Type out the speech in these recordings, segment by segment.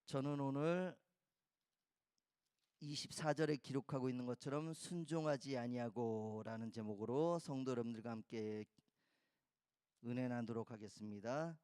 저는 오늘 24절에 기록하고 있는 것처럼 순종하지 아니하고라는 제목으로 성도 여러분들과 함께 은혜 나누도록 하겠습니다.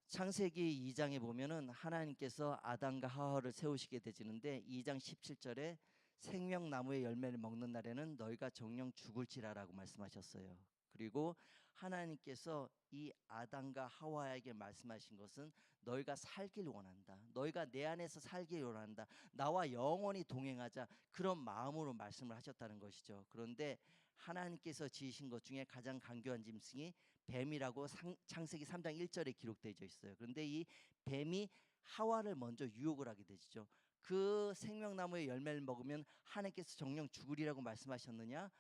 창세기 2장에 보면은 하나님께서 아담과 하와를 세우시게 되지는데 2장 17절에 생명나무의 열매를 먹는 날에는 너희가 정령 죽을지라라고 말씀하셨어요. 그리고 하나님께서 이 아담과 하와에게 말씀하신 것은 너희가 살길 원한다. 너희가 내 안에서 살길 원한다. 나와 영원히 동행하자. 그런 마음으로 말씀을 하셨다는 것이죠. 그런데 하나님께서 지으신 것 중에 가장 간교한 짐승이 뱀이라고 창세기 3장 1절에 기록되어 있어요. 그런데 이 뱀이 하와를 먼저 유혹을 하게 되죠. 그 생명나무의 열매를 먹으면 하나님께서 정령 죽으리라고 말씀하셨느냐?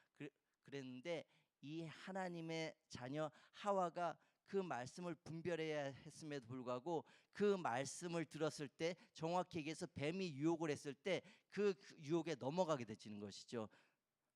그랬는데 이 하나님의 자녀 하와가 그 말씀을 분별해야 했음에도 불구하고 그 말씀을 들었을 때 정확히 얘기해서 뱀이 유혹을 했을 때 그 유혹에 넘어가게 되지는 것이죠.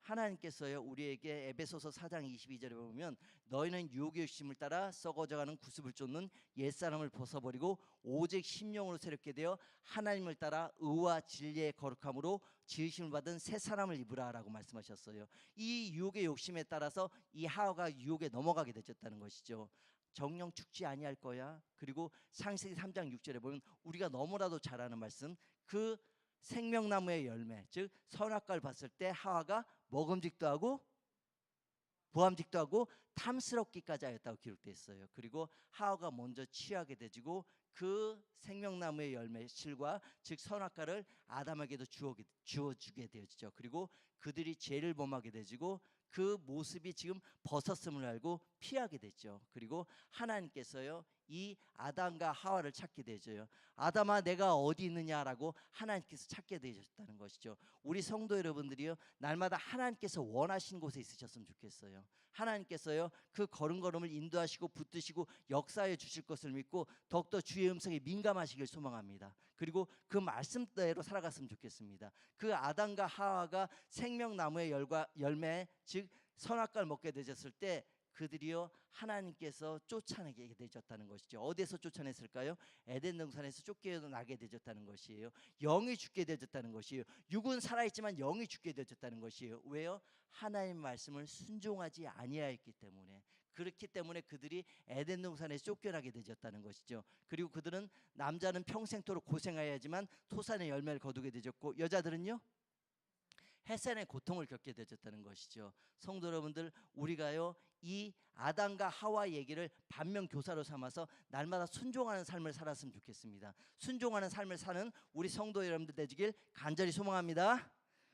하나님께서요 우리에게 에베소서 4장 22절에 보면 너희는 유혹의 욕심을 따라 썩어져가는 구습을 쫓는 옛사람을 벗어버리고 오직 심령으로 새롭게 되어 하나님을 따라 의와 진리의 거룩함으로 지으심을 받은 새 사람을 입으라라고 말씀하셨어요. 이 유혹의 욕심에 따라서 이 하와가 유혹에 넘어가게 되었다는 것이죠. 정령 죽지 아니할 거야. 그리고 창세기 3장 6절에 보면 우리가 너무나도 잘 아는 말씀, 그 생명나무의 열매, 즉 선악과를 봤을 때 하와가 먹음직도 하고 부함직도 하고 탐스럽기까지 하였다고 기록되어 있어요. 그리고 하와가 먼저 취하게 되지고 그 생명나무의 열매 실과 즉 선악과를 아담에게도 주어주게 되어지죠. 그리고 그들이 죄를 범하게 되지고 그 모습이 지금 벗었음을 알고 피하게 됐죠. 그리고 하나님께서요 이 아담과 하와를 찾게 되죠. 아담아 내가 어디 있느냐라고 하나님께서 찾게 되셨다는 것이죠. 우리 성도 여러분들이요 날마다 하나님께서 원하신 곳에 있으셨으면 좋겠어요. 하나님께서요 그 걸음걸음을 인도하시고 붙드시고 역사해 주실 것을 믿고 더욱더 주의 음성에 민감하시길 소망합니다. 그리고 그 말씀대로 살아갔으면 좋겠습니다. 그 아담과 하와가 생명나무의 열매 즉 선악과를 먹게 되셨을 때 그들이요 하나님께서 쫓아내게 되셨다는 것이죠. 어디에서 쫓아냈을까요? 에덴 동산에서 쫓겨나게 되셨다는 것이에요. 영이 죽게 되셨다는 것이에요. 육은 살아있지만 영이 죽게 되셨다는 것이에요. 왜요? 하나님의 말씀을 순종하지 아니하였기 때문에. 그렇기 때문에 그들이 에덴 동산에서 쫓겨나게 되셨다는 것이죠. 그리고 그들은 남자는 평생토록 고생해야지만 토산의 열매를 거두게 되셨고 여자들은요 해산의 고통을 겪게 되었다는 것이죠. 성도 여러분들 우리가요 이 아담과 하와 얘기를 반면교사로 삼아서 날마다 순종하는 삶을 살았으면 좋겠습니다. 순종하는 삶을 사는 우리 성도 여러분들 되시길 간절히 소망합니다.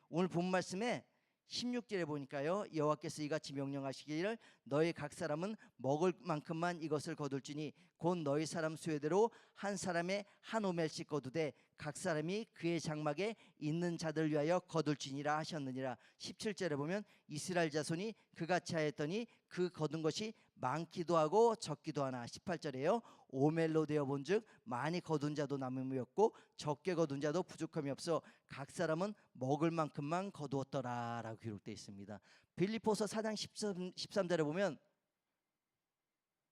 오늘 본 말씀에 16절에 보니까요 여호와께서 이같이 명령하시기를 너희 각 사람은 먹을 만큼만 이것을 거둘지니 곧 너희 사람 수요대로 한 사람의 한 오멜씩 거두되 각 사람이 그의 장막에 있는 자들 위하여 거둘지니라 하셨느니라. 17절에 보면 이스라엘 자손이 그같이 하였더니 그 거둔 것이 많기도 하고 적기도 하나. 18절에요 오멜로 되어 본즉 많이 거둔 자도 남음이 없고 적게 거둔 자도 부족함이 없어 각 사람은 먹을 만큼만 거두었더라 라고 기록되어 있습니다. 빌립보서 4장 13절에 보면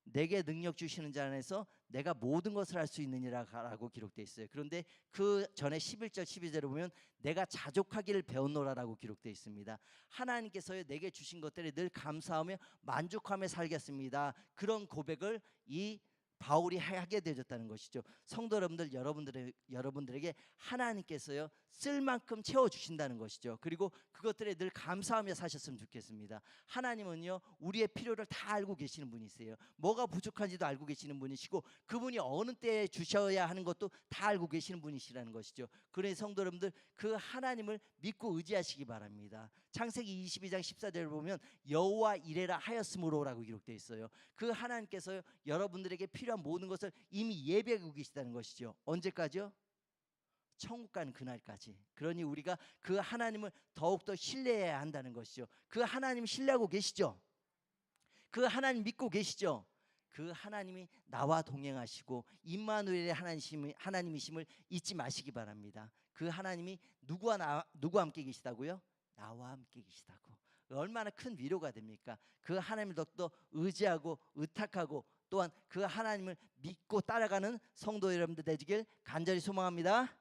내게 능력 주시는 자 안에서 내가 모든 것을 할 수 있느니라고 기록되어 있어요. 그런데 그 전에 11절 12절에 보면 내가 자족하기를 배웠노라라고 기록되어 있습니다. 하나님께서 내게 주신 것들에 늘 감사하며 만족하며 살겠습니다. 그런 고백을 이 바울이 하게 되었다는 것이죠. 성도 여러분들 여러분들에게 하나님께서요 쓸 만큼 채워주신다는 것이죠. 그리고 그것들에 늘 감사하며 사셨으면 좋겠습니다. 하나님은요 우리의 필요를 다 알고 계시는 분이세요. 뭐가 부족한지도 알고 계시는 분이시고 그분이 어느 때에 주셔야 하는 것도 다 알고 계시는 분이시라는 것이죠. 그러니 성도 여러분들 그 하나님을 믿고 의지하시기 바랍니다. 창세기 22장 14절을 보면 여호와 이레라 하였으므로라고 기록되어 있어요. 그 하나님께서 여러분들에게 필요한 모든 것을 이미 예비하고 계시다는 것이죠. 언제까지요? 천국 가는 그날까지. 그러니 우리가 그 하나님을 더욱더 신뢰해야 한다는 것이죠. 그 하나님 신뢰하고 계시죠? 그 하나님 믿고 계시죠? 그 하나님이 나와 동행하시고 임마누엘의 하나님이심을 잊지 마시기 바랍니다. 그 하나님이 누구와 함께 계시다고요? 나와 함께 계시다고. 얼마나 큰 위로가 됩니까? 그 하나님을 더욱더 의지하고 의탁하고 또한 그 하나님을 믿고 따라가는 성도 여러분들 되시길 간절히 소망합니다.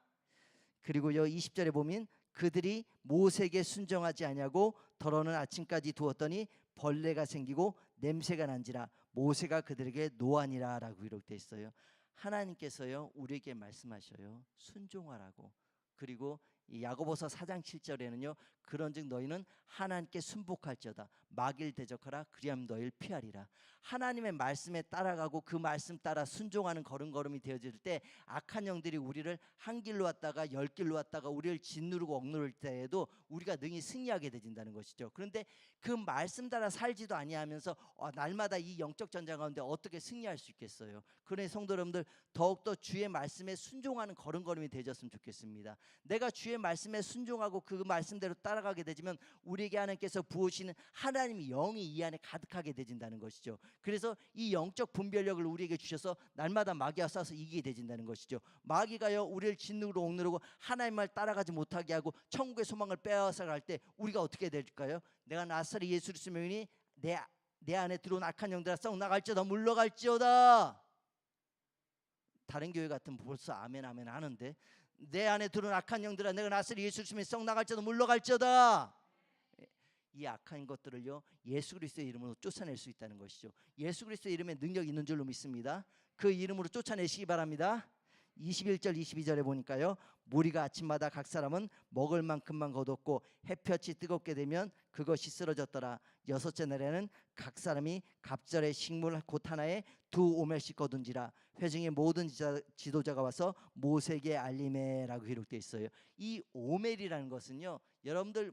그리고요 20절에 보면 그들이 모세에게 순종하지 아니하고 더러는 아침까지 두었더니 벌레가 생기고 냄새가 난지라 모세가 그들에게 노하니라라고 기록되어 있어요. 하나님께서요 우리에게 말씀하셔요. 순종하라고. 그리고 이 야고보서 4장 7절에는요 그런즉 너희는 하나님께 순복할지어다 마귀를 대적하라 그리하면 너희를 피하리라. 하나님의 말씀에 따라가고 그 말씀 따라 순종하는 걸음걸음이 되어질 때 악한 영들이 우리를 한 길로 왔다가 열 길로 왔다가 우리를 짓누르고 억누를 때에도 우리가 능히 승리하게 되진다는 것이죠. 그런데 그 말씀 따라 살지도 아니하면서 날마다 이 영적 전쟁 가운데 어떻게 승리할 수 있겠어요. 그러니 성도 여러분들 더욱더 주의 말씀에 순종하는 걸음걸음이 되어졌으면 좋겠습니다. 내가 주의 말씀에 순종하고 그 말씀대로 따라가게 되지만 우리에게 하나님께서 부으시는 하나님의 영이 이 안에 가득하게 되진다는 것이죠. 그래서 이 영적 분별력을 우리에게 주셔서 날마다 마귀와 싸워서 이기게 되진다는 것이죠. 마귀가요 우리를 짓누르고 억누르고 하나님 말 따라가지 못하게 하고 천국의 소망을 빼앗아 갈 때 우리가 어떻게 될까요? 내가 나사렛 예수 그리스도의 명이니 내 안에 들어온 악한 영들아 썩 나갈지어다 물러갈지어다. 다른 교회 같은 벌써 아멘 아멘 하는데 내 안에 들어온 악한 영들아 내가 나사렛 예수 그리스도의 썩 나갈지어다 물러갈지어다. 이 악한 것들을요 예수 그리스도의 이름으로 쫓아낼 수 있다는 것이죠. 예수 그리스도의 이름에 능력이 있는 줄로 믿습니다. 그 이름으로 쫓아내시기 바랍니다. 21절 22절에 보니까요 무리가 아침마다 각 사람은 먹을 만큼만 거뒀고 햇볕이 뜨겁게 되면 그것이 쓰러졌더라. 여섯째 날에는 각 사람이 갑절의 식물 곧 하나에 2오멜씩 거둔지라. 회중의 모든 지도자가 와서 모세에게 알림해라고 기록되어 있어요. 이 오멜이라는 것은요 여러분들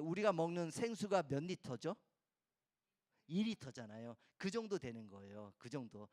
우리가 먹는 생수가 몇 리터죠? 2리터잖아요. 그 정도 되는 거예요. 그 정도.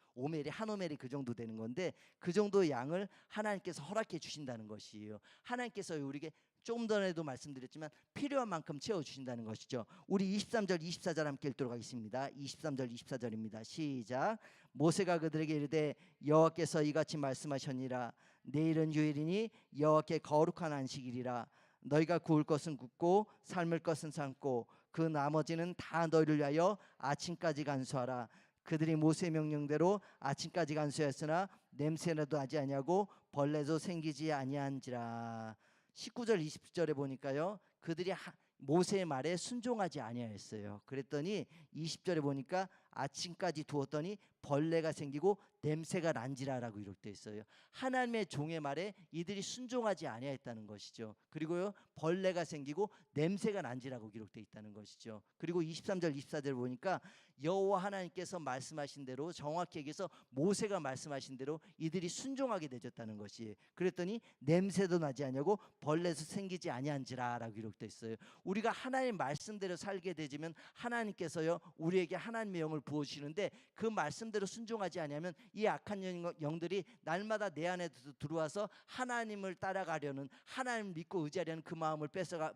한 오멜이 그 정도 되는 건데 그 정도 양을 하나님께서 허락해 주신다는 것이에요. 하나님께서 우리에게 좀 전에도 말씀드렸지만 필요한 만큼 채워주신다는 것이죠. 우리 23절 24절 함께 읽도록 하겠습니다. 23절 24절입니다. 시작. 모세가 그들에게 이르되 여호와께서 이같이 말씀하셨니라. 내일은 휴일이니 여호와께 거룩한 안식일이라. 너희가 구울 것은 굽고 삶을 것은 삶고 그 나머지는 다 너희를 위하여 아침까지 간수하라. 그들이 모세의 명령대로 아침까지 간수했으나 냄새나도 하지 아니하고 벌레도 생기지 아니한지라. 19절 20절에 보니까요 그들이 모세의 말에 순종하지 아니하였어요. 그랬더니 20절에 보니까 아침까지 두었더니 벌레가 생기고 냄새가 난지라라고 기록되어 있어요. 하나님의 종의 말에 이들이 순종하지 아니하였다는 것이죠. 그리고요 벌레가 생기고 냄새가 난지라고 기록되어 있다는 것이죠. 그리고 23절 24절 보니까 여호와 하나님께서 말씀하신 대로 정확히 얘기해서 모세가 말씀하신 대로 이들이 순종하게 되었다는 것이. 그랬더니 냄새도 나지 아니하고 벌레도 생기지 아니한지라라고 기록되어 있어요. 우리가 하나님의 말씀대로 살게 되지만 하나님께서요 우리에게 하나님의 영을 부어주시는데 그 말씀대로 순종하지 않으면 이 악한 영들이 날마다 내 안에 들어와서 하나님을 따라가려는 하나님을 믿고 의지하려는 그 마음을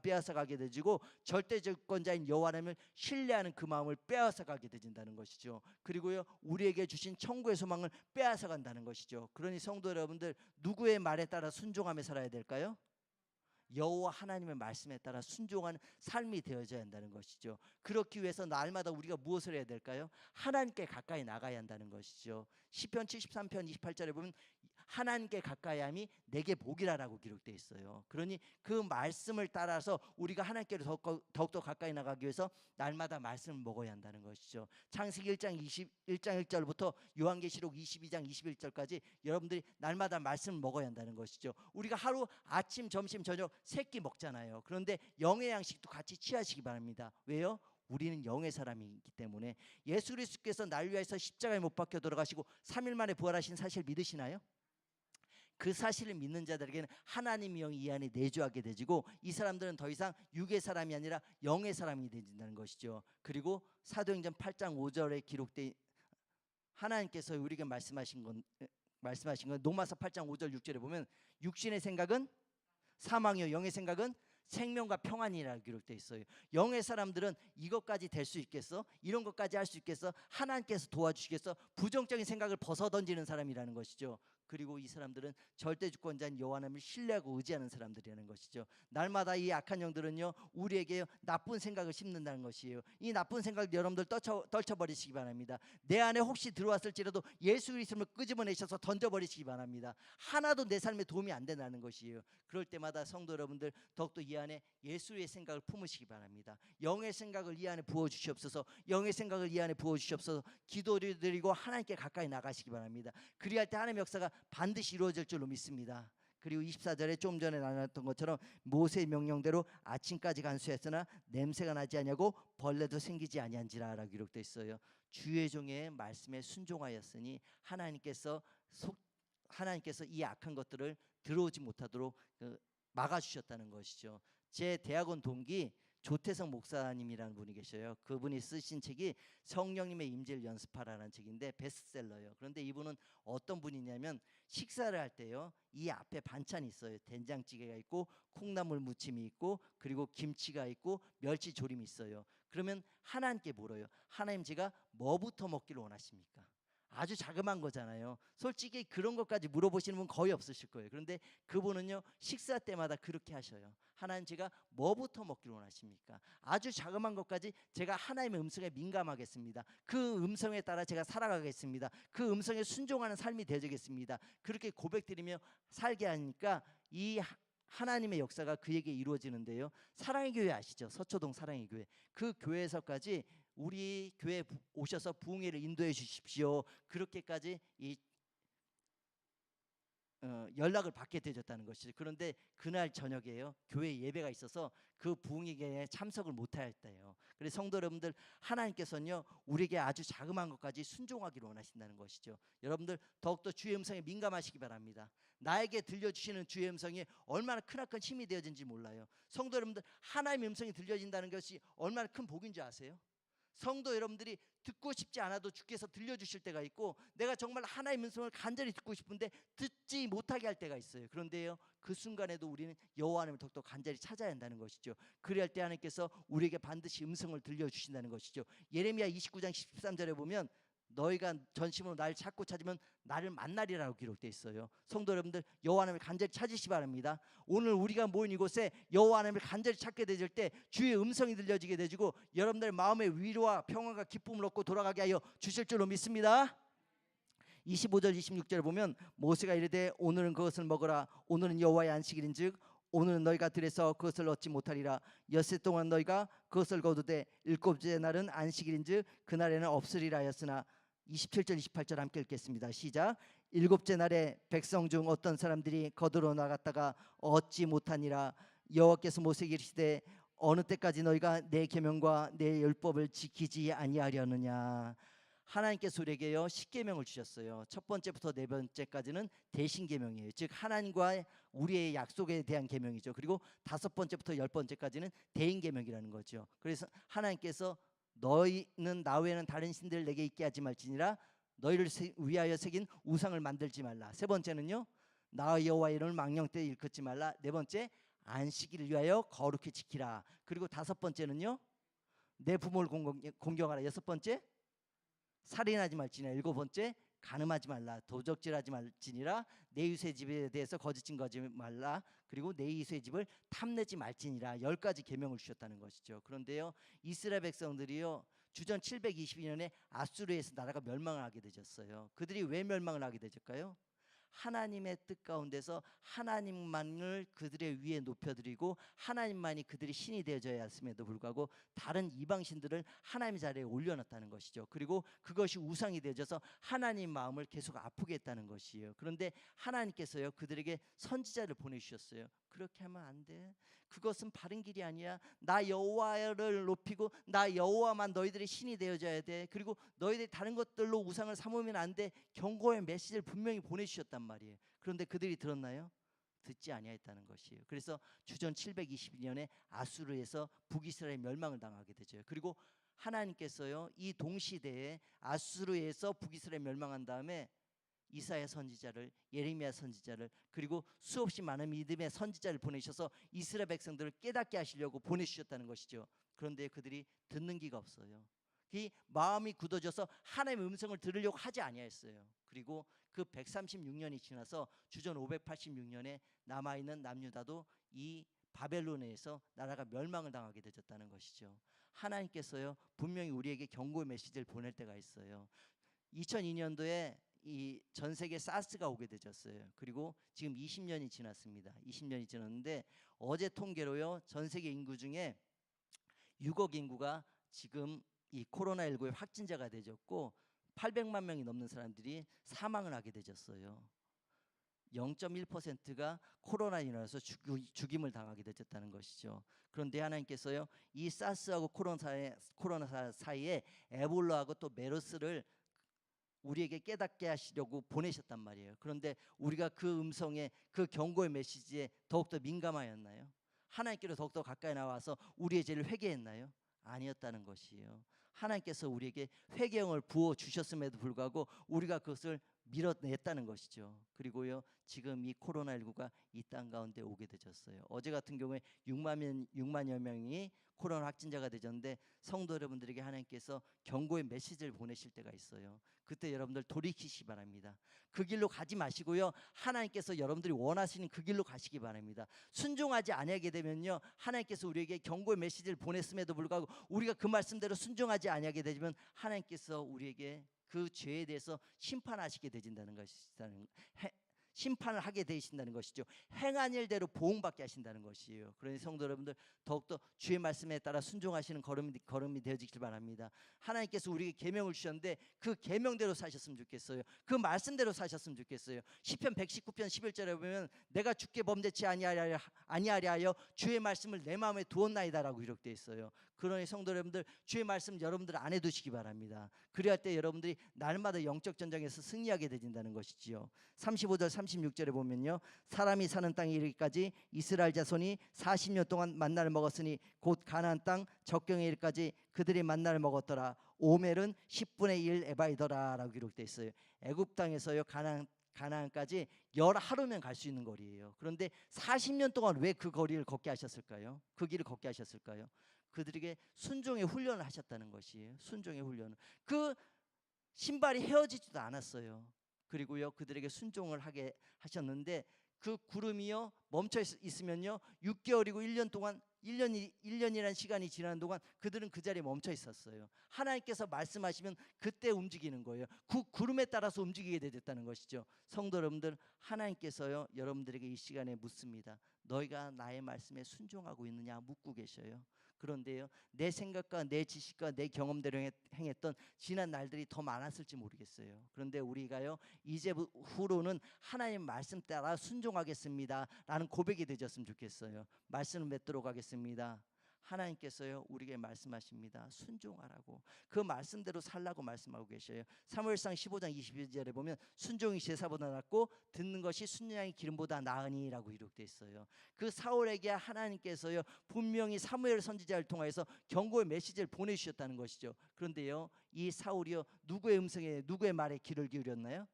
빼앗아가게 되지고 절대주권자인 여호와 하나님을 신뢰하는 그 마음을 빼앗아가게 되진다는 것이죠. 그리고요 우리에게 주신 천국의 소망을 빼앗아간다는 것이죠. 그러니 성도 여러분들 누구의 말에 따라 순종하며 살아야 될까요? 여호와 하나님의 말씀에 따라 순종하는 삶이 되어져야 한다는 것이죠. 그렇기 위해서 날마다 우리가 무엇을 해야 될까요? 하나님께 가까이 나가야 한다는 것이죠. 시편 73편 28절에 보면 하나님께 가까이함이 내게 복이라라고 기록되어 있어요. 그러니 그 말씀을 따라서 우리가 하나님께로 더욱더 가까이 나가기 위해서 날마다 말씀을 먹어야 한다는 것이죠. 창세기 1장 1절부터 요한계시록 22장 21절까지 여러분들이 날마다 말씀을 먹어야 한다는 것이죠. 우리가 하루 아침 점심 저녁 세 끼 먹잖아요. 그런데 영의 양식도 같이 취하시기 바랍니다. 왜요? 우리는 영의 사람이기 때문에. 예수 그리스도께서 날 위하여서 십자가에 못 박혀 돌아가시고 3일 만에 부활하신 사실 믿으시나요? 그 사실을 믿는 자들에게는 하나님의 영이 이 안에 내주하게 되지고 이 사람들은 더 이상 육의 사람이 아니라 영의 사람이 되진다는 것이죠. 그리고 사도행전 8장 5절에 기록된 하나님께서 우리에게 말씀하신 건 로마서 8장 5절 6절에 보면 육신의 생각은 사망이요 영의 생각은 생명과 평안이라고 기록되어 있어요. 영의 사람들은 이것까지 될 수 있겠어? 이런 것까지 할 수 있겠어? 하나님께서 도와주시겠어? 부정적인 생각을 벗어던지는 사람이라는 것이죠. 그리고 이 사람들은 절대 주권자인 여호와 하나님을 신뢰하고 의지하는 사람들이라는 것이죠. 날마다 이 악한 영들은요 우리에게 나쁜 생각을 심는다는 것이에요. 이 나쁜 생각을 여러분들 떨쳐버리시기 바랍니다. 내 안에 혹시 들어왔을지라도 예수 그리스도를 끄집어내셔서 던져버리시기 바랍니다. 하나도 내 삶에 도움이 안 된다는 것이에요. 그럴 때마다 성도 여러분들 더욱더 이 안에 예수의 생각을 품으시기 바랍니다. 영의 생각을 이 안에 부어주시옵소서. 영의 생각을 이 안에 부어주시옵소서. 기도를 드리고 하나님께 가까이 나가시기 바랍니다. 그리할 때 하나님의 역사가 반드시 이루어질 줄로 믿습니다. 그리고 24절에 좀 전에 나눴던 것처럼 모세의 명령대로 아침까지 간수했으나 냄새가 나지 아니하고 벌레도 생기지 아니한지라 라고 기록되어 있어요. 주의 종의 말씀에 순종하였으니 하나님께서 이 악한 것들을 들어오지 못하도록 막아주셨다는 것이죠. 제 대학원 동기 조태성 목사님이라는 분이 계셔요. 그분이 쓰신 책이 성령님의 임재를 연습하라는 책인데 베스트셀러예요. 그런데 이분은 어떤 분이냐면 식사를 할 때요 이 앞에 반찬이 있어요. 된장찌개가 있고 콩나물 무침이 있고 그리고 김치가 있고 멸치조림이 있어요. 그러면 하나님께 물어요. 하나님 제가 뭐부터 먹기를 원하십니까? 아주 자그마한 거잖아요. 솔직히 그런 것까지 물어보시는 분 거의 없으실 거예요. 그런데 그분은요 식사 때마다 그렇게 하셔요. 하나님 제가 뭐부터 먹기를 원하십니까? 아주 자그마한 것까지 제가 하나님의 음성에 민감하겠습니다. 그 음성에 따라 제가 살아가겠습니다. 그 음성에 순종하는 삶이 되겠습니다. 그렇게 고백드리며 살게 하니까 이 하나님의 역사가 그에게 이루어지는데요. 사랑의 교회 아시죠? 서초동 사랑의 교회. 그 교회에서까지 우리 교회 오셔서 부흥회를 인도해 주십시오. 그렇게까지 연락을 받게 되었다는 것이죠. 그런데 그날 저녁에요 교회 예배가 있어서 그 부흥회에 참석을 못하였대요. 그래서 성도 여러분들 하나님께서는요 우리에게 아주 자그마한 것까지 순종하기를 원하신다는 것이죠. 여러분들 더욱더 주의 음성에 민감하시기 바랍니다. 나에게 들려주시는 주의 음성이 얼마나 크나큰 힘이 되어진지 몰라요. 성도 여러분들 하나님의 음성이 들려진다는 것이 얼마나 큰 복인 줄 아세요? 성도 여러분들이 듣고 싶지 않아도 주께서 들려주실 때가 있고 내가 정말 하나님의 음성을 간절히 듣고 싶은데 듣지 못하게 할 때가 있어요. 그런데요 그 순간에도 우리는 여호와 하나님을 더욱더 간절히 찾아야 한다는 것이죠. 그래야 할 때 하나님께서 우리에게 반드시 음성을 들려주신다는 것이죠. 예레미야 29장 13절에 보면 너희가 전심으로 나를 찾으면 나를 만나리라고 기록되어 있어요. 성도 여러분들 여호와 하나님을 간절히 찾으시기 바랍니다. 오늘 우리가 모인 이곳에 여호와 하나님을 간절히 찾게 되질 때 주의 음성이 들려지게 되고 여러분들 마음의 위로와 평안과 기쁨을 얻고 돌아가게 하여 주실 줄로 믿습니다. 25절 26절에 보면 모세가 이르되 오늘은 그것을 먹으라. 오늘은 여호와의 안식일인즉 오늘은 너희가 들에서 그것을 얻지 못하리라. 엿새 동안 너희가 그것을 거두되 일곱째 날은 안식일인즉 그날에는 없으리라 하였으나 27절 28절 함께 읽겠습니다. 시작. 일곱째 날에 백성 중 어떤 사람들이 거두러 나갔다가 얻지 못하니라. 여호와께서 모세에게 이르시되 어느 때까지 너희가 내 계명과 내 율법을 지키지 아니하려느냐. 하나님께서 우리에게요 10계명을 주셨어요. 첫 번째부터 네 번째까지는 대신 계명이에요. 즉 하나님과 우리의 약속에 대한 계명이죠. 그리고 다섯 번째부터 열 번째까지는 대인 계명이라는 거죠. 그래서 하나님께서 너희는 나 외에는 다른 신들을 내게 있게 하지 말지니라. 너희를 위하여 새긴 우상을 만들지 말라. 세 번째는요 나 여호와의 이름을 망령 때 일컫지 말라. 네 번째 안식일을 위하여 거룩히 지키라. 그리고 다섯 번째는요 내 부모를 공경하라. 여섯 번째 살인하지 말지니라. 일곱 번째 간음하지 말라. 도적질하지 말지니라. 내 이웃의 집에 대해서 거짓 증거하지 말라. 그리고 내 이웃의 집을 탐내지 말지니라. 10가지 계명을 주셨다는 것이죠. 그런데요 이스라엘 백성들이요 주전 722년에 아수르에서 나라가 멸망을 하게 되셨어요. 그들이 왜 멸망을 하게 되셨을까요? 하나님의 뜻 가운데서 하나님만을 그들의 위에 높여드리고 하나님만이 그들의 신이 되어져야 했음에도 불구하고 다른 이방신들을 하나님의 자리에 올려놨다는 것이죠. 그리고 그것이 우상이 되어져서 하나님 마음을 계속 아프게 했다는 것이에요. 그런데 하나님께서요 그들에게 선지자를 보내주셨어요. 그렇게 하면 안 돼. 그것은 바른 길이 아니야. 나 여호와를 높이고 나 여호와만 너희들의 신이 되어져야 돼. 그리고 너희들이 다른 것들로 우상을 삼으면 안 돼. 경고의 메시지를 분명히 보내주셨단 말이에요. 그런데 그들이 들었나요? 듣지 아니하였다는 것이에요. 그래서 주전 722년에 아수르에서 북이스라엘 멸망을 당하게 되죠. 그리고 하나님께서요 이 동시대에 아수르에서 북이스라엘 멸망한 다음에 이사야 선지자를, 예레미야 선지자를, 그리고 수없이 많은 믿음의 선지자를 보내셔서 이스라엘 백성들을 깨닫게 하시려고 보내주셨다는 것이죠. 그런데 그들이 듣는 기가 없어요. 그 마음이 굳어져서 하나님의 음성을 들으려고 하지 아니하였어요. 그리고 그 136년이 지나서 주전 586년에 남아있는 남유다도 이 바벨론에서 나라가 멸망을 당하게 되었다는 것이죠. 하나님께서요 분명히 우리에게 경고의 메시지를 보낼 때가 있어요. 2002년도에 이 전 세계 사스가 오게 되었어요. 그리고 지금 20년이 지났습니다. 20년이 지났는데 어제 통계로요 전 세계 인구 중에 6억 인구가 지금 이 코로나19의 확진자가 되졌고 800만 명이 넘는 사람들이 사망을 하게 되졌어요. 0.1%가 코로나로 인해서 죽임을 당하게 되었다는 것이죠. 그런데 하나님께서요 이 사스하고 코로나 사이에 에볼라하고 또 메르스를 우리에게 깨닫게 하시려고 보내셨단 말이에요. 그런데 우리가 그 음성에 그 경고의 메시지에 더욱더 민감하였나요? 하나님께로 더욱더 가까이 나와서 우리의 죄를 회개했나요? 아니었다는 것이에요. 하나님께서 우리에게 회개형을 부어 주셨음에도 불구하고 우리가 그것을 밀어냈다는 것이죠. 그리고요 지금 이 코로나19가 이 땅 가운데 오게 되셨어요. 어제 같은 경우에 6만여 명이 코로나 확진자가 되셨는데 성도 여러분들에게 하나님께서 경고의 메시지를 보내실 때가 있어요. 그때 여러분들 돌이키시기 바랍니다. 그 길로 가지 마시고요 하나님께서 여러분들이 원하시는 그 길로 가시기 바랍니다. 순종하지 아니하게 되면요 하나님께서 우리에게 경고의 메시지를 보냈음에도 불구하고 우리가 그 말씀대로 순종하지 아니하게 되면 하나님께서 우리에게 그 죄에 대해서 심판하시게 되신다는 것이라는 심판을 하게 되신다는 것이죠. 행한 일대로 보응받게 하신다는 것이에요. 그러니 성도 여러분들 더욱더 주의 말씀에 따라 순종하시는 걸음이 되어지길 바랍니다. 하나님께서 우리에게 계명을 주셨는데 그 계명대로 사셨으면 좋겠어요. 그 말씀대로 사셨으면 좋겠어요. 시편 119편 11절에 보면 내가 주께 범죄치 아니하려 하여 주의 말씀을 내 마음에 두었나이다라고 기록되어 있어요. 그러니 성도 여러분들 주의 말씀 여러분들 안에 두시기 바랍니다. 그래야 때 여러분들이 날마다 영적 전쟁에서 승리하게 되진다는 것이지요. 35절 36절에 보면요 사람이 사는 땅에 이르기까지 이스라엘 자손이 40년 동안 만나를 먹었으니 곧 가나안 땅 적경에 이르기까지 그들이 만나를 먹었더라. 오멜은 10분의 1 에바이더라 라고 기록되어 있어요. 애굽 땅에서요 가나안까지 10하루면 갈 수 있는 거리예요. 그런데 40년 동안 왜 그 거리를 걷게 하셨을까요? 그 길을 걷게 하셨을까요? 그들에게 순종의 훈련을 하셨다는 것이에요. 순종의 훈련을. 그 신발이 헤어지지도 않았어요. 그리고요 그들에게 순종을 하게 하셨는데 그 구름이요 멈춰 있으면요 6개월이고 1년 동안 1년이라는 시간이 지나는 동안 그들은 그 자리에 멈춰 있었어요. 하나님께서 말씀하시면 그때 움직이는 거예요. 그 구름에 따라서 움직이게 되었다는 것이죠. 성도 여러분들 하나님께서요 여러분들에게 이 시간에 묻습니다. 너희가 나의 말씀에 순종하고 있느냐 묻고 계셔요. 그런데요 내 생각과 내 지식과 내 경험대로 행했던 지난 날들이 더 많았을지 모르겠어요. 그런데 우리가요 이제 후로는 하나님 말씀 따라 순종하겠습니다 라는 고백이 되었으면 좋겠어요. 말씀을 맺도록 하겠습니다. 하나님께서요 우리에게 말씀하십니다. 순종하라고. 그 말씀대로 살라고 말씀하고 계셔요. 사무엘상 15장 22절에 보면 순종이 제사보다 낫고 듣는 것이 순양의 기름보다 나으니 라고 기록되어 있어요. 그 사울에게 하나님께서요 분명히 사무엘 선지자를 통해서 경고의 메시지를 보내주셨다는 것이죠. 그런데요 이 사울이요 누구의 음성에 누구의 말에 귀를 기울였나요?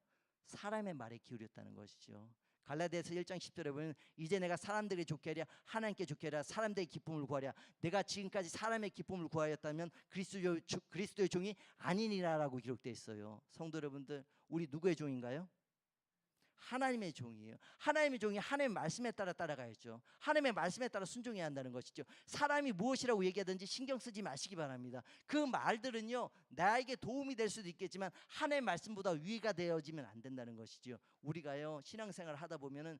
사람의 말에 기울였다는 것이죠. 갈라디아서 1장 10절에 보면 이제 내가 사람들이 좋게 하랴 하나님께 좋게 하랴 사람들의 기쁨을 구하랴. 내가 지금까지 사람의 기쁨을 구하였다면 그리스도의 종이 아니니라라고 기록되어 있어요. 성도 여러분들 우리 누구의 종인가요? 하나님의 종이에요. 하나님의 종이 하나님의 말씀에 따라 따라가야죠. 하나님의 말씀에 따라 순종해야 한다는 것이죠. 사람이 무엇이라고 얘기하든지 신경 쓰지 마시기 바랍니다. 그 말들은요 나에게 도움이 될 수도 있겠지만 하나님의 말씀보다 위가 되어지면 안 된다는 것이죠. 우리가요 신앙생활을 하다 보면은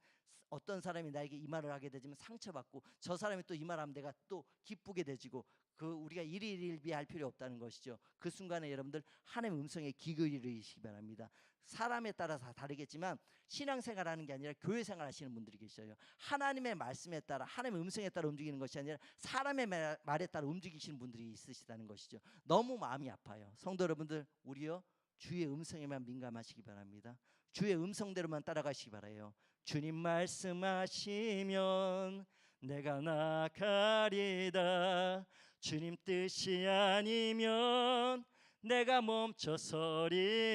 어떤 사람이 나에게 이 말을 하게 되지만 상처받고 저 사람이 또 이 말하면 내가 또 기쁘게 되지고 그 우리가 일일비할 필요 없다는 것이죠. 그 순간에 여러분들 하나님의 음성에 귀 기울이시기 바랍니다. 사람에 따라 다 다르겠지만 신앙생활하는 게 아니라 교회생활 하시는 분들이 계셔요. 하나님의 말씀에 따라 하나님의 음성에 따라 움직이는 것이 아니라 사람의 말에 따라 움직이시는 분들이 있으시다는 것이죠. 너무 마음이 아파요. 성도 여러분들 우리요 주의 음성에만 민감하시기 바랍니다. 주의 음성대로만 따라가시기 바라요. 주님 말씀하시면 내가 나가리다. 주님 뜻이 아니면 내가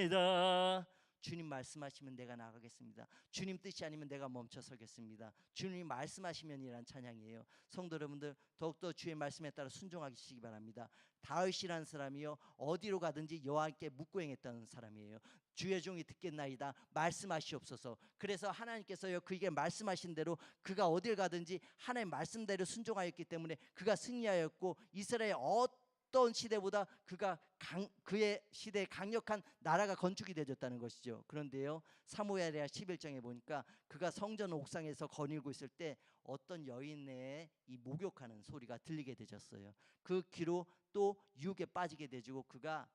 멈춰서리다. 주님 말씀하시면 내가 나가겠습니다. 주님 뜻이 아니면 내가 멈춰 서겠습니다. 주님 말씀하시면이란 찬양이에요. 성도 여러분들, 더욱더 주의 말씀에 따라 순종하시기 바랍니다. 다윗이라는 사람이요, 어디로 가든지 여호와께 묻고 행했던 사람이에요. 주의 종이 듣겠나이다, 말씀하시옵소서. 그래서 하나님께서요, 그에게 말씀하신 대로 그가 어딜 가든지 하나님 말씀대로 순종하였기 때문에 그가 승리하였고, 이스라엘 어떤 시대보다 그의 시대에 강력한 나라가 건축이 되어졌다는 것이죠. 그런데요, 사무엘하 11장에 보니까 그가 성전 옥상에서 거닐고 있을 때 어떤 여인의 이 목욕하는 소리가 들리게 되졌어요. 그 귀로 또 유혹에 빠지게 되고 그가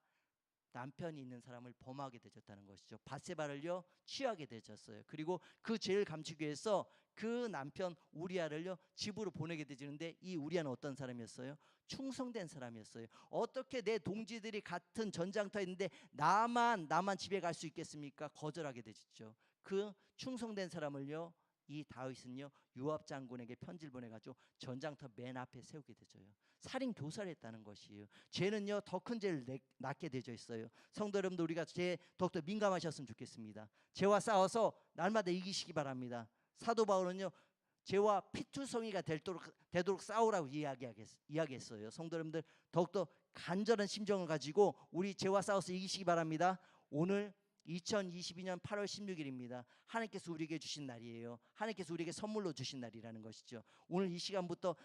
남편이 있는 사람을 범하게 되졌다는 것이죠. 밧세바를요 취하게 되졌어요. 그리고 그 죄를 감추기 위해서 그 남편 우리아를요 집으로 보내게 되지는데, 이 우리아는 어떤 사람이었어요? 충성된 사람이었어요. 어떻게 내 동지들이 같은 전장터에 있는데 나만 집에 갈 수 있겠습니까? 거절하게 되죠. 그 충성된 사람을요, 이 다윗은요 요압 장군에게 편지를 보내가지고 전장터 맨 앞에 세우게 되죠. 살인 교사를 했다는 것이에요. 죄는요 더 큰 죄를 낳게 되어 있어요. 성도 여러분들, 우리가 죄에 더욱더 민감하셨으면 좋겠습니다. 죄와 싸워서 날마다 이기시기 바랍니다. 사도 바울은요 죄와 피투성이가 되도록 싸우라고 이야기했어요. 성도 여러분들, 더욱더 간절한 심정을 가지고 우리 죄와 싸워서 이기시기 바랍니다. 오늘 2022년 8월 16일입니다. 하나님께서 우리에게 주신 날이에요. 하나님께서 우리에게 선물로 주신 날이라는 것이죠. 오늘 이 시간부터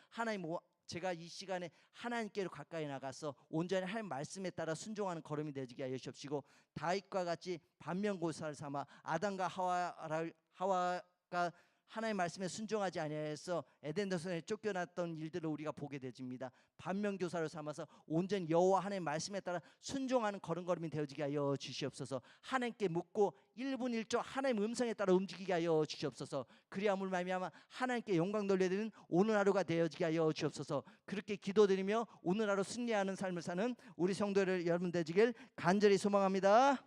제가 이 시간에 하나님께로 가까이 나가서 온전히 하나님 말씀에 따라 순종하는 걸음이 되게 하여 주옵시고, 다윗과 같이 반면교사를 삼아 아담과 하와가 하나님의 말씀에 순종하지 아니하여서 에덴 동산에 쫓겨났던 일들을 우리가 보게 되집니다. 반면교사를 삼아서 온전히 여호와 하나님의 말씀에 따라 순종하는 걸음걸음이 되어지게 하여 주시옵소서. 하나님께 묻고 1분 1초 하나님의 음성에 따라 움직이게 하여 주시옵소서. 그리함을 말미암아 하나님께 영광 돌려드리는 오늘 하루가 되어지게 하여 주옵소서. 그렇게 기도드리며 오늘 하루 승리하는 삶을 사는 우리 성도들 여러분 되시길 간절히 소망합니다.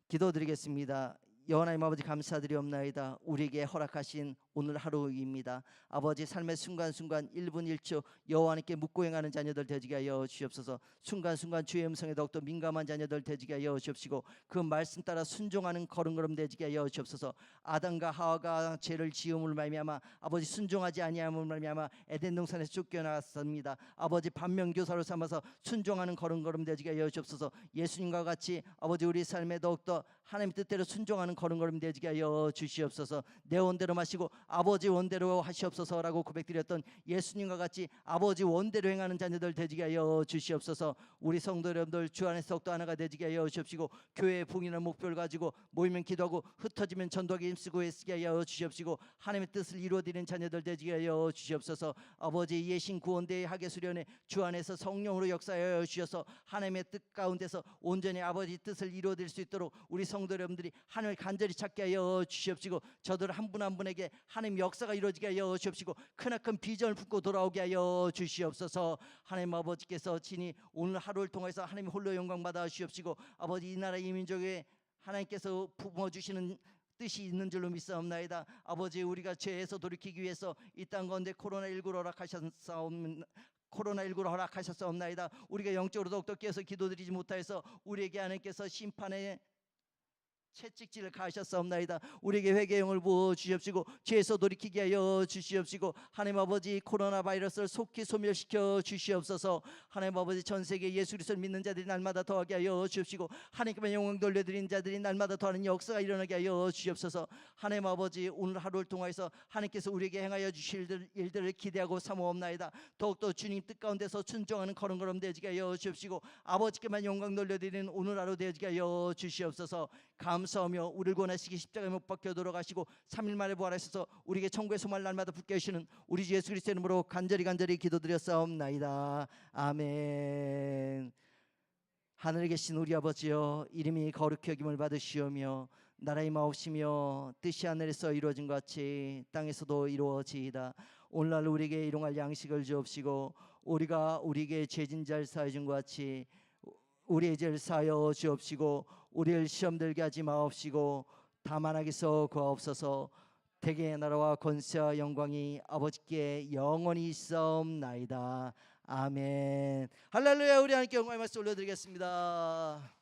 기도드리겠습니다. 여호와님 아버지, 감사드리옵나이다. 우리에게 허락하신 오늘 하루입니다. 아버지, 삶의 순간순간 1분 1초 여호와님께 묻고 행하는 자녀들 되지게 하여 주옵소서. 순간순간 주의 음성에 더욱더 민감한 자녀들 되지게 하여 주옵시고, 그 말씀 따라 순종하는 걸음걸음 되지게 하여 주옵소서. 아담과 하와가 죄를 지음을 말미암아 아버지 순종하지 아니함을 말미암아 에덴 동산에서 쫓겨났습니다. 아버지, 반면교사로 삼아서 순종하는 걸음걸음 되지게 하여 주옵소서. 예수님과 같이 아버지 우리 삶에 더욱더 하나님 뜻대로 순종하는 걸음걸음 되지게 하여 주시옵소서. 내 원대로 마시고 아버지 원대로 하시옵소서라고 고백드렸던 예수님과 같이 아버지 원대로 행하는 자녀들 되지게 하여 주시옵소서. 우리 성도 여러분들 주 안에서 더욱더 하나가 되지게 하여 주옵시고, 교회의 봉인한 목표를 가지고 모이면 기도하고 흩어지면 전도하기 힘쓰고 애쓰게 하여 주시옵시고, 하나님의 뜻을 이루어드리는 자녀들 되지게 하여 주시옵소서. 아버지, 예신 구원대의 하계 수련회 주 안에서 성령으로 역사하여 주셔서 하나님의 뜻 가운데서 온전히 아버지 뜻을 이루어드릴 수 있도록 우리 성도 여러분들이 하나님을 간절히 찾게 하여 주시옵시고, 저들 한 분 한 분에게 하나님 역사가 이루어지게 하여 주시옵시고, 크나큰 비전을 품고 돌아오게 하여 주시옵소서. 하나님 아버지께서 친히 오늘 하루를 통해서 하나님 홀로 영광 받아 주시옵시고, 아버지 이 나라 이 민족에 하나님께서 부어주시는 뜻이 있는 줄로 믿사옵나이다. 아버지, 우리가 죄에서 돌이키기 위해서 이 땅 가운데 코로나19로 허락하셨사옵나이다. 우리가 영적으로 더욱더 깨어서 기도드리지 못하여서 우리에게 하나님께서 심판의 채찍질을 가하셨사옵나이다. 우리에게 회개의 영을 부어 주시옵시고 죄에서 돌이키게 하여 주시옵시고, 하나님 아버지 코로나 바이러스를 속히 소멸시켜 주시옵소서. 하나님 아버지, 전 세계 예수 그리스도를 믿는 자들이 날마다 더하게 하여 주시옵시고, 하나님께 영광 돌려드리는 자들이 날마다 더하는 역사가 일어나게 하여 주시옵소서. 하나님 아버지, 오늘 하루를 통하여서 하나님께서 우리에게 행하여 주실 일들을 기대하고 사모옵나이다. 더욱더 주님 뜻 가운데서 순종하는 걸음걸음 되지게 하여 주시옵시고, 아버지께만 영광 돌려드리는 오늘 하루 되지게 하여 주시옵소서. 감사하며 우리를 권하시기 십자가에 못 박혀 돌아가시고 3일 만에 부활하셔서 우리에게 천국의 소망을 날마다 붙게 하시는 우리 주 예수 그리스도의 이름으로 간절히 기도드렸사옵나이다. 아멘. 하늘에 계신 우리 아버지여, 이름이 거룩히 여김을 받으시오며 나라의 마옵시며 뜻이 하늘에서 이루어진 것 같이 땅에서도 이루어지이다. 오늘날 우리에게 일용할 양식을 주옵시고, 우리가 우리에게 죄진 자를 사하여 준 것 같이 우리의 죄를 사하여 주옵시고, 우리를 시험 들게 하지 마옵시고 다만 악에서 구하옵소서. 대개의 나라와 권세와 영광이 아버지께 영원히 있사옵나이다. 아멘. 할렐루야. 우리 하나님께 영광의 말씀 올려드리겠습니다.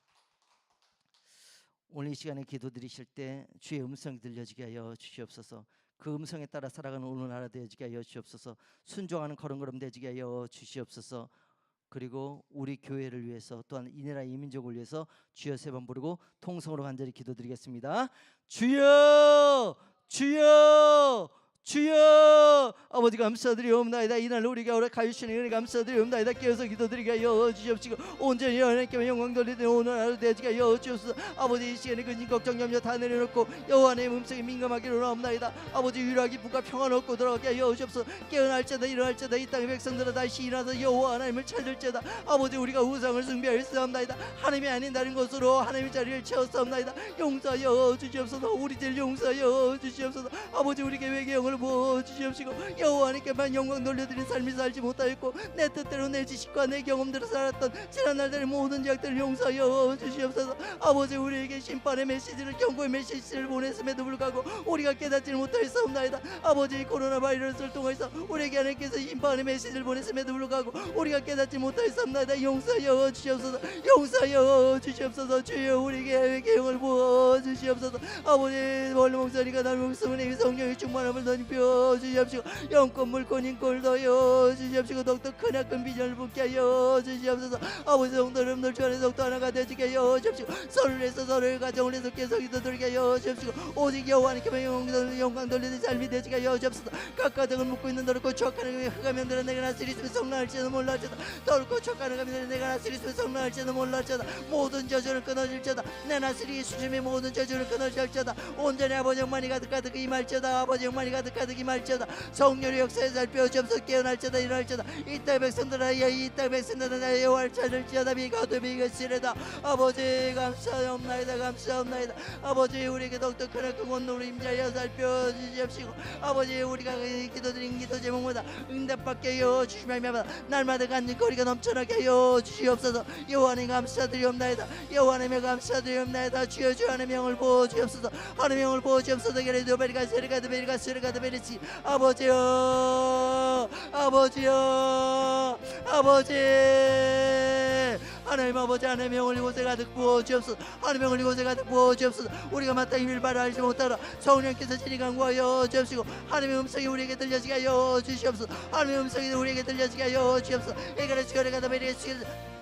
오늘 이 시간에 기도 드리실 때 주의 음성이 들려지게 하여 주시옵소서. 그 음성에 따라 살아가는 오늘날이 되어지게 하여 주시옵소서. 순종하는 걸음걸음 되지게 하여 주시옵소서. 그리고 우리 교회를 위해서 또한 이 나라 이 민족을 위해서 주여 세 번 부르고 통성으로 간절히 기도드리겠습니다. 주여 주여 주여. 아버지 감사드리옵나이다. 이날 우리가 허락하여 주시는 은혜 감사드리옵나이다. 깨어서 기도드리게 하여 주시옵시고 온전히 하나님께 영광 돌리는 오늘 하루 되지게 하여 주옵소서. 아버지 이 시간에 근심 걱정 염려 다 내려놓고 여호와의 음성에 민감하기로 나옵나이다. 아버지 위로하기 부가 평안 얻고 돌아가게 하여 주옵소서. 깨어날지다 일어날지다 이 땅의 백성들아 다시 일어나서 여호와 하나님을 찾을지다. 아버지 우리가 우상을 숭배하였사옵나이다. 하나님이 아닌 다른 것으로 하나님의 자리를 채웠사옵나이다. 용서하여 주시옵소서. 우리들 용서하여 주시옵소서. 아버지 우리 계획의 영을 부어주시옵시고 여호와 하나님께만 영광 돌려드린 삶이 살지 못하였고 내 뜻대로 내 지식과 내 경험대로 살았던 지난 날들의 모든 죄악들을 용서하여 주시옵소서. 아버지 우리에게 심판의 메시지를 경고의 메시지를 보냈음에도 불구하고 우리가 깨닫지를 못하였사옵나이다. 아버지 코로나 바이러스를 통해서 우리에게 하나님께서 심판의 메시지를 보냈음에도 불구하고 우리가 깨닫지 못하였사옵나이다. 용서하여 주시옵소서. 용서하여 주시옵소서. 주여 우리에게 영을 부어주시옵소서. 아버지 원로 목사님과 나의 목숨은 성령의 충만함을 던져 주시옵시고 영권 물권 인권을 더하여 주시옵시고 더욱더 크나큰 비전을 붙게 하여 주시옵소서. 아버지 성도님들 주 안에 더욱더 하나가 되시게 하여 주시옵시고 서로를 해서 서로의 가정을 해서 계속 기도드리게 하여 주시옵시고 오직 여호와님께만 영광 돌리는 삶이 되시게 하여 주시옵소서. 각각 등을 묶고 있는 더럽고 척하는 흑암면들아 내가 나스리 있으면 성나할지도 몰랄지다. 더럽고 척하는 흑암면들아 내가 나스리 있으면 성나할지도 몰랄지다. 모든 저주를 끊어질지다. 내 나스리 수심의 모든 저주를 끊어질지다. 온전히 아버지 영만이 가득 임할지다. 아버지 영만이 가득 임할지어다. 성령의 역사에 살펴 주옵소서. 깨어날지어다 일어날지어다. 이 땅의 백성들아 이 땅의 백성들아 여호와를 찾을지어다. 비가 되 비가 시래다. 아버지 감사옵나이다. 감사옵나이다. 아버지 우리에게 더욱더 크나큰 원노로 임자여 살펴 주시옵시고 아버지 우리가 기도드린 기도 제목마다 응답받게 하여 주시옵소서. 날마다 간증거리가 넘쳐나게 하여 주시옵소서. 여호와님 감사드리옵나이다. 여호와님의 감사드리옵나이다. 주여 주 하나님의 영을 부어주옵소서. 하나님의 영을 부어주옵소서. 게레도 베리가 세르가드 베리가 세르가드 베리시 아버지여 아버지여 아버지 하나님 아버지 하나님의 영을 이곳에 가득 부어주옵소서. 하나님의 영을 이곳에 가득 부어주옵소서. 우리가 마땅히 일바를 알지 못하라 성령께서 진히 강구하여 주옵시고 하나님의 음성이 우리에게 들려지게 하여 주시옵소서. 하나님의 음성이 우리에게 들려지게 하여 주옵소서. 에가레스가레가다 베리에스